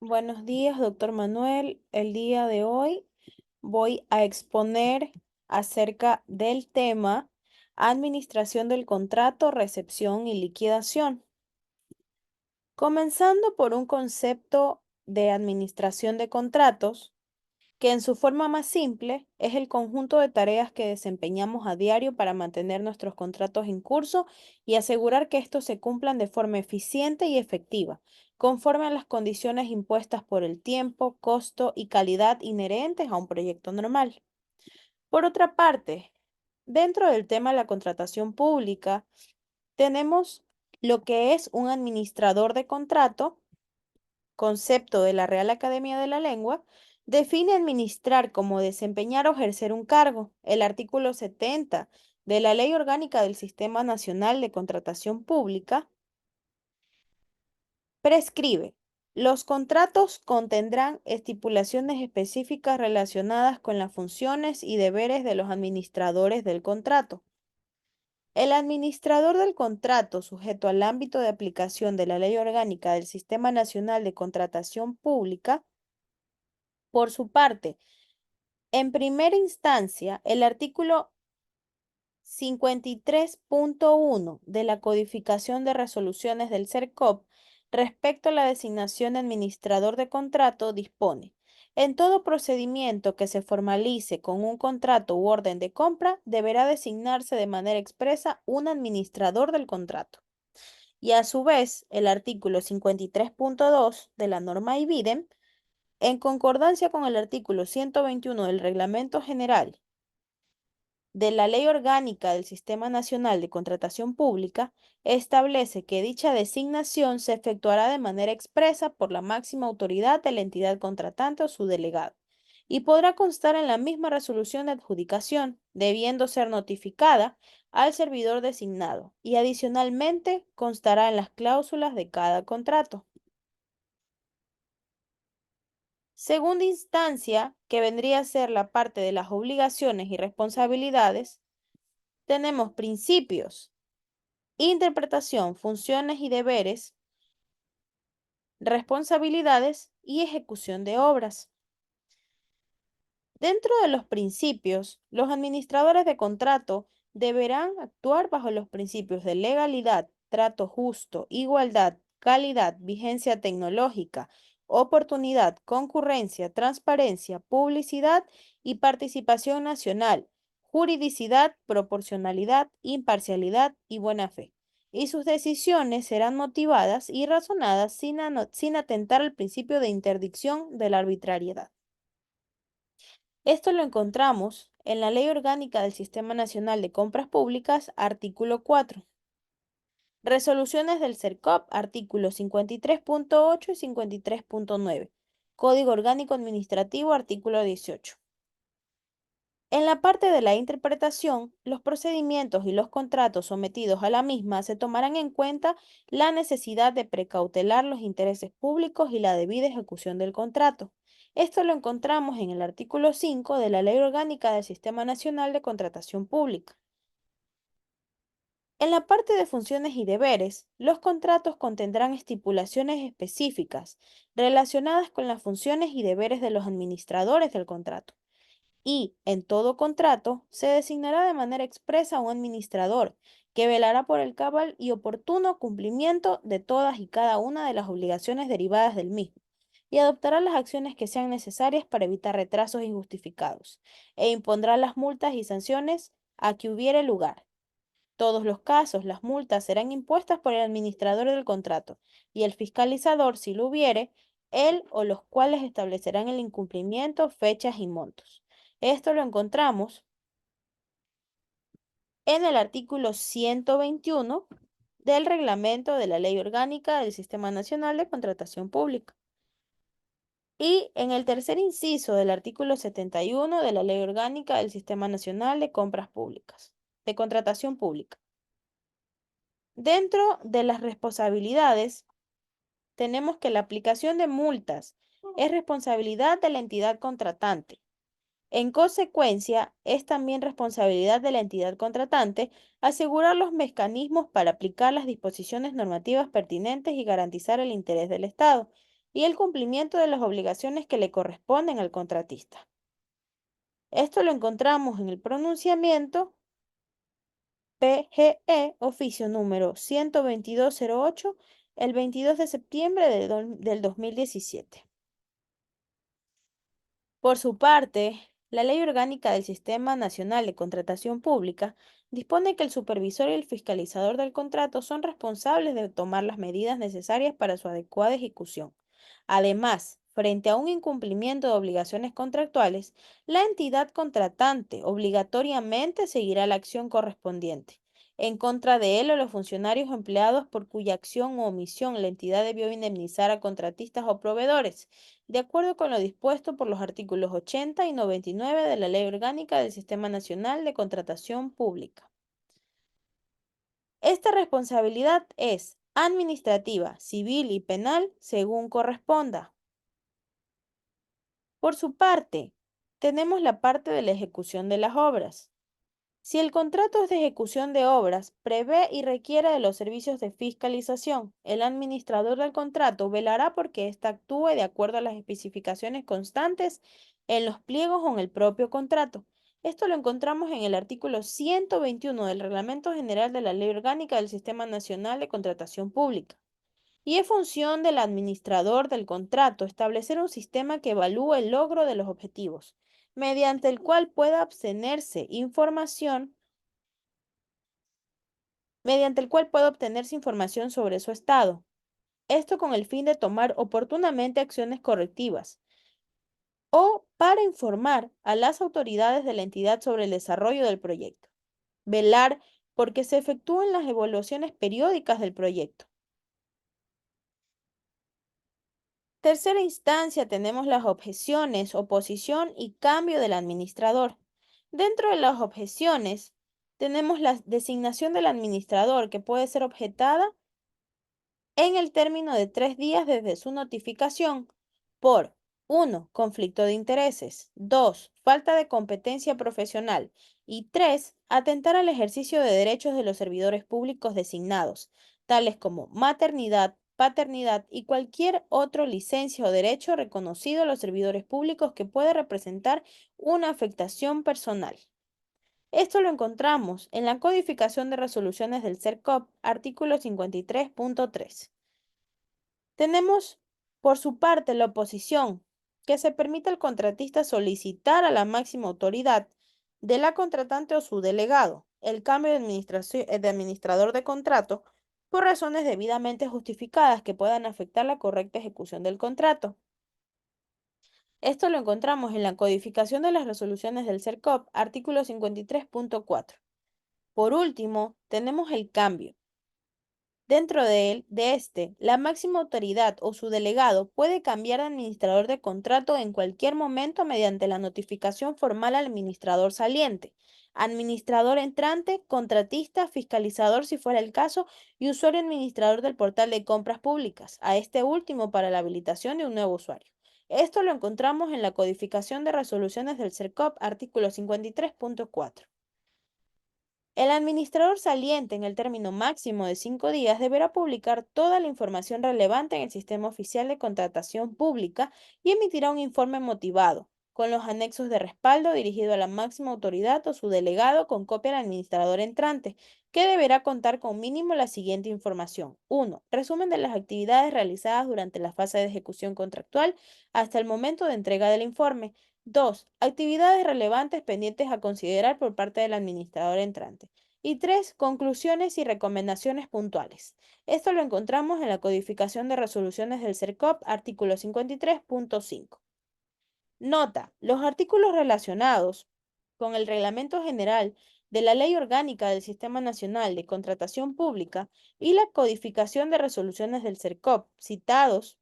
Buenos días, doctor Manuel. El día de hoy voy a exponer acerca del tema administración del contrato, recepción y liquidación. Comenzando por un concepto de administración de contratos, que en su forma más simple es el conjunto de tareas que desempeñamos a diario para mantener nuestros contratos en curso y asegurar que estos se cumplan de forma eficiente y efectiva, conforme a las condiciones impuestas por el tiempo, costo y calidad inherentes a un proyecto normal. Por otra parte, dentro del tema de la contratación pública, tenemos lo que es un administrador de contrato, concepto de la Real Academia de la Lengua, define administrar como desempeñar o ejercer un cargo. El artículo 70 de la Ley Orgánica del Sistema Nacional de Contratación Pública prescribe: los contratos contendrán estipulaciones específicas relacionadas con las funciones y deberes de los administradores del contrato. El administrador del contrato, sujeto al ámbito de aplicación de la Ley Orgánica del Sistema Nacional de Contratación Pública, por su parte, en primera instancia, el artículo 53.1 de la Codificación de Resoluciones del CERCOP respecto a la designación de administrador de contrato dispone: en todo procedimiento que se formalice con un contrato u orden de compra, deberá designarse de manera expresa un administrador del contrato. Y a su vez, el artículo 53.2 de la norma IBIDEM, en concordancia con el artículo 121 del Reglamento General de la Ley Orgánica del Sistema Nacional de Contratación Pública, establece que dicha designación se efectuará de manera expresa por la máxima autoridad de la entidad contratante o su delegado, y podrá constar en la misma resolución de adjudicación, debiendo ser notificada al servidor designado, y adicionalmente constará en las cláusulas de cada contrato. Segunda instancia, que vendría a ser la parte de las obligaciones y responsabilidades, tenemos principios, interpretación, funciones y deberes, responsabilidades y ejecución de obras. Dentro de los principios, los administradores de contrato deberán actuar bajo los principios de legalidad, trato justo, igualdad, calidad, vigencia tecnológica, oportunidad, concurrencia, transparencia, publicidad y participación nacional, juridicidad, proporcionalidad, imparcialidad y buena fe. Y sus decisiones serán motivadas y razonadas sin atentar al principio de interdicción de la arbitrariedad. Esto lo encontramos en la Ley Orgánica del Sistema Nacional de Compras Públicas, artículo 4. Resoluciones del CERCOP, artículos 53.8 y 53.9. Código Orgánico Administrativo, artículo 18. En la parte de la interpretación, los procedimientos y los contratos sometidos a la misma se tomarán en cuenta la necesidad de precautelar los intereses públicos y la debida ejecución del contrato. Esto lo encontramos en el artículo 5 de la Ley Orgánica del Sistema Nacional de Contratación Pública. En la parte de funciones y deberes, los contratos contendrán estipulaciones específicas relacionadas con las funciones y deberes de los administradores del contrato. Y, en todo contrato, se designará de manera expresa un administrador que velará por el cabal y oportuno cumplimiento de todas y cada una de las obligaciones derivadas del mismo, y adoptará las acciones que sean necesarias para evitar retrasos injustificados, e impondrá las multas y sanciones a que hubiere lugar. Todos los casos, las multas serán impuestas por el administrador del contrato y el fiscalizador, si lo hubiere, él o los cuales establecerán el incumplimiento, fechas y montos. Esto lo encontramos en el artículo 121 del reglamento de la Ley Orgánica del Sistema Nacional de Contratación Pública y en el tercer inciso del artículo 71 de la Ley Orgánica del Sistema Nacional de Compras Públicas, de Contratación Pública. Dentro de las responsabilidades, tenemos que la aplicación de multas es responsabilidad de la entidad contratante. En consecuencia, es también responsabilidad de la entidad contratante asegurar los mecanismos para aplicar las disposiciones normativas pertinentes y garantizar el interés del Estado. y el cumplimiento de las obligaciones que le corresponden al contratista. Esto lo encontramos en el pronunciamiento PGE, oficio número 12208, el 22 de septiembre del 2017. Por su parte, la Ley Orgánica del Sistema Nacional de Contratación Pública dispone que el supervisor y el fiscalizador del contrato son responsables de tomar las medidas necesarias para su adecuada ejecución. Además, frente a un incumplimiento de obligaciones contractuales, la entidad contratante obligatoriamente seguirá la acción correspondiente en contra de él o los funcionarios o empleados por cuya acción u omisión la entidad debió indemnizar a contratistas o proveedores, de acuerdo con lo dispuesto por los artículos 80 y 99 de la Ley Orgánica del Sistema Nacional de Contratación Pública. Esta responsabilidad es administrativa, civil y penal según corresponda. Por su parte, tenemos la parte de la ejecución de las obras. Si el contrato es de ejecución de obras, prevé y requiere de los servicios de fiscalización, el administrador del contrato velará porque ésta actúe de acuerdo a las especificaciones constantes en los pliegos o en el propio contrato. Esto lo encontramos en el artículo 121 del Reglamento General de la Ley Orgánica del Sistema Nacional de Contratación Pública. Y es función del administrador del contrato establecer un sistema que evalúe el logro de los objetivos, mediante el cual pueda obtenerse información sobre su estado. Esto con el fin de tomar oportunamente acciones correctivas o para informar a las autoridades de la entidad sobre el desarrollo del proyecto. Velar porque se efectúen las evaluaciones periódicas del proyecto. Tercera instancia tenemos las objeciones, oposición y cambio del administrador. Dentro de las objeciones tenemos la designación del administrador que puede ser objetada en el término de 3 días desde su notificación por 1. Conflicto de intereses, 2. Falta de competencia profesional y 3. Atentar al ejercicio de derechos de los servidores públicos designados, tales como maternidad, paternidad y cualquier otro licencia o derecho reconocido a los servidores públicos que puede representar una afectación personal. Esto lo encontramos en la codificación de resoluciones del CERCOP, artículo 53.3. Tenemos, por su parte, la oposición, que se permite al contratista solicitar a la máxima autoridad de la contratante o su delegado el cambio de administrador de contrato por razones debidamente justificadas que puedan afectar la correcta ejecución del contrato. Esto lo encontramos en la codificación de las resoluciones del CERCOP, artículo 53.4. Por último, tenemos el cambio. Dentro de este, la máxima autoridad o su delegado puede cambiar de administrador de contrato en cualquier momento mediante la notificación formal al administrador saliente, administrador entrante, contratista, fiscalizador si fuera el caso y usuario administrador del portal de compras públicas, a este último para la habilitación de un nuevo usuario. Esto lo encontramos en la codificación de resoluciones del CERCOP, artículo 53.4. El administrador saliente en el término máximo de 5 días deberá publicar toda la información relevante en el Sistema Oficial de Contratación Pública y emitirá un informe motivado, con los anexos de respaldo dirigido a la máxima autoridad o su delegado con copia al administrador entrante, que deberá contar con mínimo la siguiente información. 1. Resumen de las actividades realizadas durante la fase de ejecución contractual hasta el momento de entrega del informe. 2. Actividades relevantes pendientes a considerar por parte del administrador entrante. Y 3. Conclusiones y recomendaciones puntuales. Esto lo encontramos en la codificación de resoluciones del CERCOP, artículo 53.5. Nota: los artículos relacionados con el Reglamento General de la Ley Orgánica del Sistema Nacional de Contratación Pública y la codificación de resoluciones del CERCOP citados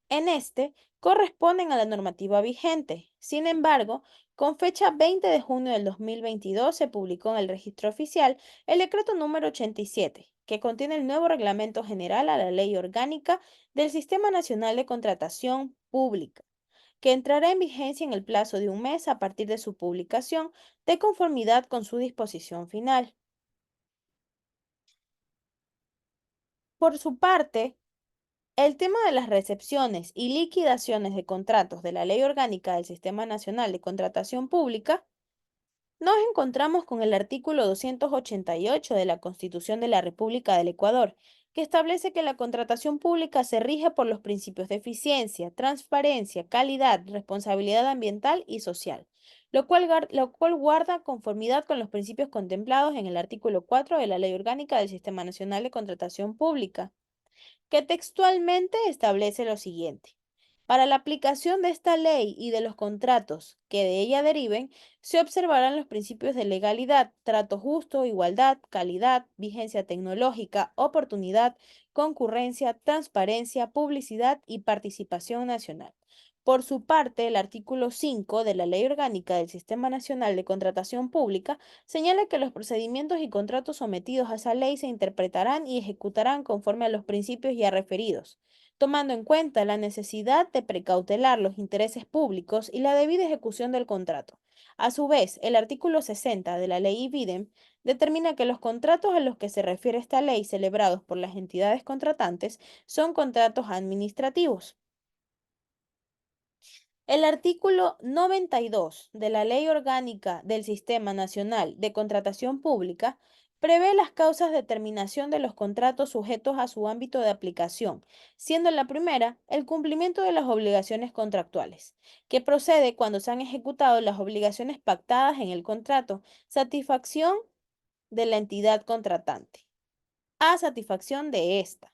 en este corresponden a la normativa vigente. Sin embargo, con fecha 20 de junio del 2022 se publicó en el Registro Oficial el decreto número 87, que contiene el nuevo Reglamento General a la Ley Orgánica del Sistema Nacional de Contratación Pública, que entrará en vigencia en el plazo de un mes a partir de su publicación, de conformidad con su disposición final. Por su parte, El tema de las recepciones y liquidaciones de contratos de la Ley Orgánica del Sistema Nacional de Contratación Pública, nos encontramos con el artículo 288 de la Constitución de la República del Ecuador, que establece que la contratación pública se rige por los principios de eficiencia, transparencia, calidad, responsabilidad ambiental y social, lo cual guarda conformidad con los principios contemplados en el artículo 4 de la Ley Orgánica del Sistema Nacional de Contratación Pública, que textualmente establece lo siguiente. Para la aplicación de esta ley y de los contratos que de ella deriven, se observarán los principios de legalidad, trato justo, igualdad, calidad, vigencia tecnológica, oportunidad, concurrencia, transparencia, publicidad y participación nacional. Por su parte, el artículo 5 de la Ley Orgánica del Sistema Nacional de Contratación Pública señala que los procedimientos y contratos sometidos a esa ley se interpretarán y ejecutarán conforme a los principios ya referidos, tomando en cuenta la necesidad de precautelar los intereses públicos y la debida ejecución del contrato. A su vez, el artículo 60 de la Ley IBIDEM determina que los contratos a los que se refiere esta ley celebrados por las entidades contratantes son contratos administrativos. El artículo 92 de la Ley Orgánica del Sistema Nacional de Contratación Pública prevé las causas de terminación de los contratos sujetos a su ámbito de aplicación, siendo la primera el cumplimiento de las obligaciones contractuales, que procede cuando se han ejecutado las obligaciones pactadas en el contrato, satisfacción de la entidad contratante a satisfacción de ésta.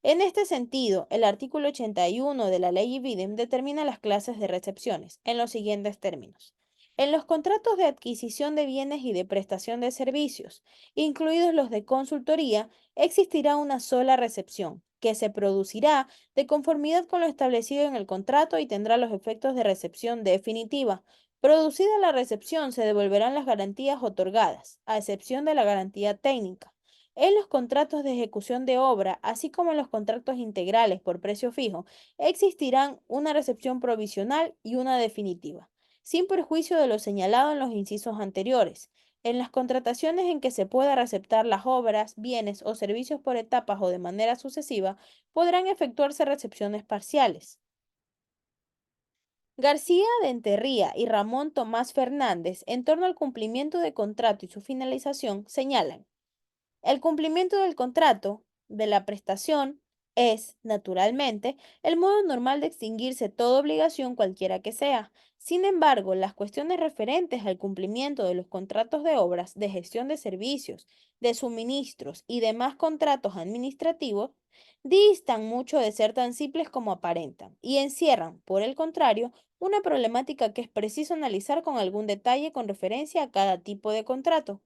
En este sentido, el artículo 81 de la Ley IBIDEM determina las clases de recepciones en los siguientes términos. En los contratos de adquisición de bienes y de prestación de servicios, incluidos los de consultoría, existirá una sola recepción, que se producirá de conformidad con lo establecido en el contrato y tendrá los efectos de recepción definitiva. Producida la recepción, se devolverán las garantías otorgadas, a excepción de la garantía técnica. En los contratos de ejecución de obra, así como en los contratos integrales por precio fijo, existirán una recepción provisional y una definitiva, sin perjuicio de lo señalado en los incisos anteriores. En las contrataciones en que se pueda receptar las obras, bienes o servicios por etapas o de manera sucesiva, podrán efectuarse recepciones parciales. García de Enterría y Ramón Tomás Fernández, en torno al cumplimiento de contrato y su finalización, señalan: el cumplimiento del contrato de la prestación es, naturalmente, el modo normal de extinguirse toda obligación cualquiera que sea. Sin embargo, las cuestiones referentes al cumplimiento de los contratos de obras, de gestión de servicios, de suministros y demás contratos administrativos distan mucho de ser tan simples como aparentan y encierran, por el contrario, una problemática que es preciso analizar con algún detalle con referencia a cada tipo de contrato.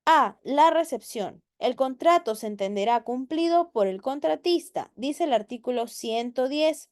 A. La recepción. El contrato se entenderá cumplido por el contratista, dice el artículo 110,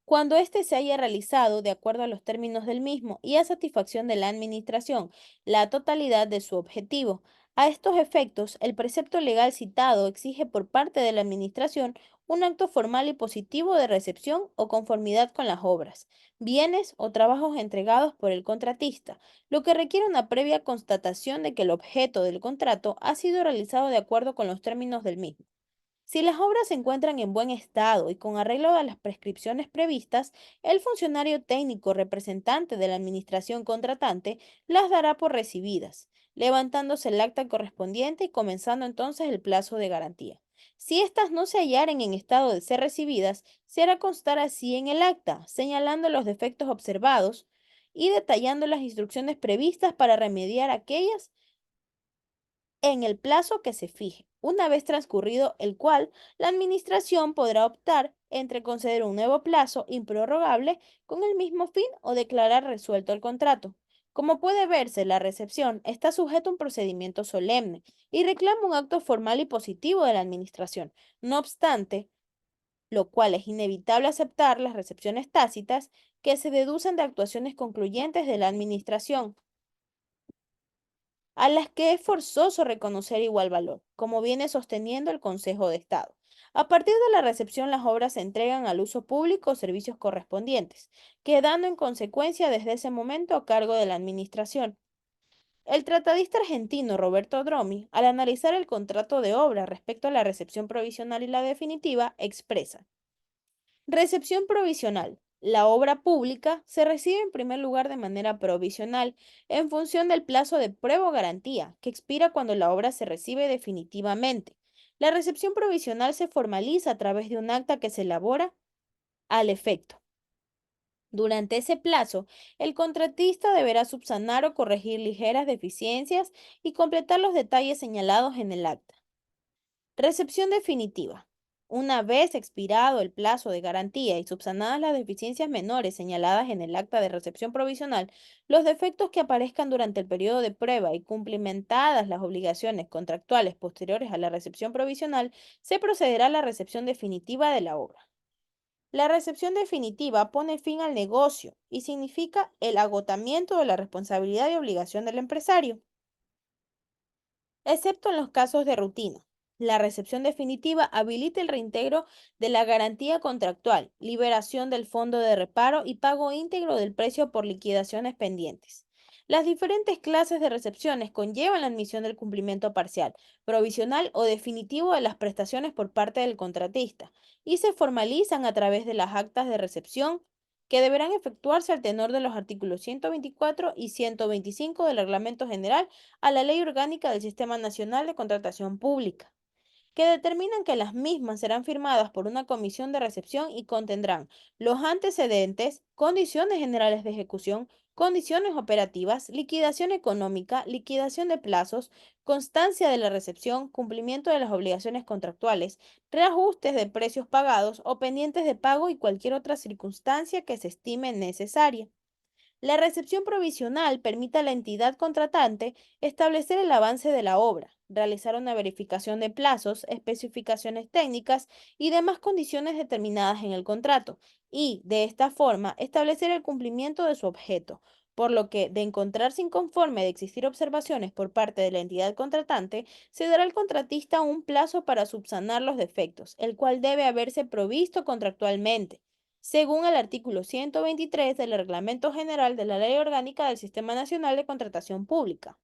cuando éste se haya realizado de acuerdo a los términos del mismo y a satisfacción de la administración, la totalidad de su objetivo. A estos efectos, el precepto legal citado exige por parte de la administración un acto formal y positivo de recepción o conformidad con las obras, bienes o trabajos entregados por el contratista, lo que requiere una previa constatación de que el objeto del contrato ha sido realizado de acuerdo con los términos del mismo. Si las obras se encuentran en buen estado y con arreglo a las prescripciones previstas, el funcionario técnico representante de la administración contratante las dará por recibidas, levantándose el acta correspondiente y comenzando entonces el plazo de garantía. Si éstas no se hallaren en estado de ser recibidas, se hará constar así en el acta, señalando los defectos observados y detallando las instrucciones previstas para remediar aquellas en el plazo que se fije, una vez transcurrido el cual la Administración podrá optar entre conceder un nuevo plazo improrrogable con el mismo fin o declarar resuelto el contrato. Como puede verse, la recepción está sujeta a un procedimiento solemne y reclama un acto formal y positivo de la Administración. No obstante, lo cual es inevitable aceptar las recepciones tácitas que se deducen de actuaciones concluyentes de la Administración, a las que es forzoso reconocer igual valor, como viene sosteniendo el Consejo de Estado. A partir de la recepción, las obras se entregan al uso público o servicios correspondientes, quedando en consecuencia desde ese momento a cargo de la Administración. El tratadista argentino Roberto Dromi, al analizar el contrato de obra respecto a la recepción provisional y la definitiva, expresa: recepción provisional. La obra pública se recibe en primer lugar de manera provisional en función del plazo de prueba o garantía, que expira cuando la obra se recibe definitivamente. La recepción provisional se formaliza a través de un acta que se elabora al efecto. Durante ese plazo, el contratista deberá subsanar o corregir ligeras deficiencias y completar los detalles señalados en el acta. Recepción definitiva. Una vez expirado el plazo de garantía y subsanadas las deficiencias menores señaladas en el acta de recepción provisional, los defectos que aparezcan durante el periodo de prueba y cumplimentadas las obligaciones contractuales posteriores a la recepción provisional, se procederá a la recepción definitiva de la obra. La recepción definitiva pone fin al negocio y significa el agotamiento de la responsabilidad y obligación del empresario, excepto en los casos de rutina. La recepción definitiva habilita el reintegro de la garantía contractual, liberación del fondo de reparo y pago íntegro del precio por liquidaciones pendientes. Las diferentes clases de recepciones conllevan la admisión del cumplimiento parcial, provisional o definitivo de las prestaciones por parte del contratista y se formalizan a través de las actas de recepción que deberán efectuarse al tenor de los artículos 124 y 125 del Reglamento General a la Ley Orgánica del Sistema Nacional de Contratación Pública, que determinan que las mismas serán firmadas por una comisión de recepción y contendrán los antecedentes, condiciones generales de ejecución, condiciones operativas, liquidación económica, liquidación de plazos, constancia de la recepción, cumplimiento de las obligaciones contractuales, reajustes de precios pagados o pendientes de pago y cualquier otra circunstancia que se estime necesaria. La recepción provisional permite a la entidad contratante establecer el avance de la obra, realizar una verificación de plazos, especificaciones técnicas y demás condiciones determinadas en el contrato, y, de esta forma, establecer el cumplimiento de su objeto, por lo que, de encontrarse inconforme de existir observaciones por parte de la entidad contratante, se dará al contratista un plazo para subsanar los defectos, el cual debe haberse provisto contractualmente según el artículo 123 del Reglamento General de la Ley Orgánica del Sistema Nacional de Contratación Pública.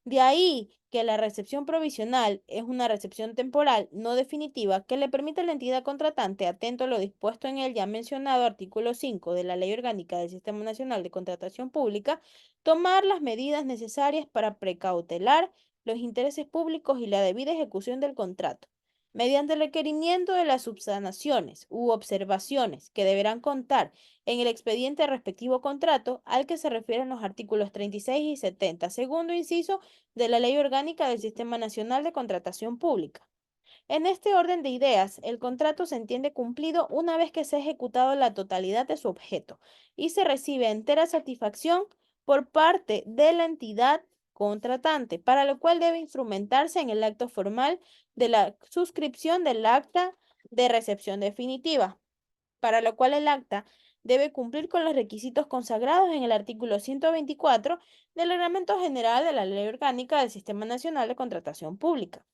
De ahí que la recepción provisional es una recepción temporal no definitiva que le permite a la entidad contratante, atento a lo dispuesto en el ya mencionado artículo 5 de la Ley Orgánica del Sistema Nacional de Contratación Pública, tomar las medidas necesarias para precautelar los intereses públicos y la debida ejecución del contrato, mediante el requerimiento de las subsanaciones u observaciones que deberán contar en el expediente respectivo contrato al que se refieren los artículos 36 y 70, segundo inciso de la Ley Orgánica del Sistema Nacional de Contratación Pública. En este orden de ideas, el contrato se entiende cumplido una vez que se ha ejecutado la totalidad de su objeto y se recibe entera satisfacción por parte de la entidad contratante, para lo cual debe instrumentarse en el acto formal de la suscripción del acta de recepción definitiva, para lo cual el acta debe cumplir con los requisitos consagrados en el artículo 124 del Reglamento General de la Ley Orgánica del Sistema Nacional de Contratación Pública,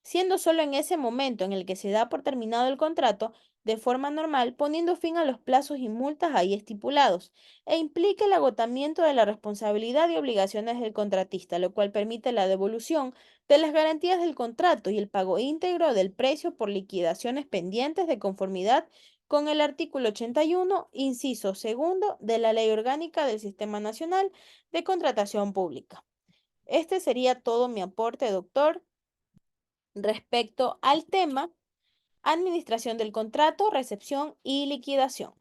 siendo solo en ese momento en el que se da por terminado el contrato de forma normal, poniendo fin a los plazos y multas ahí estipulados, e implica el agotamiento de la responsabilidad y obligaciones del contratista, lo cual permite la devolución de las garantías del contrato y el pago íntegro del precio por liquidaciones pendientes de conformidad con el artículo 81, inciso segundo de la Ley Orgánica del Sistema Nacional de Contratación Pública. Este sería todo mi aporte, doctor, respecto al tema administración del contrato, recepción y liquidación.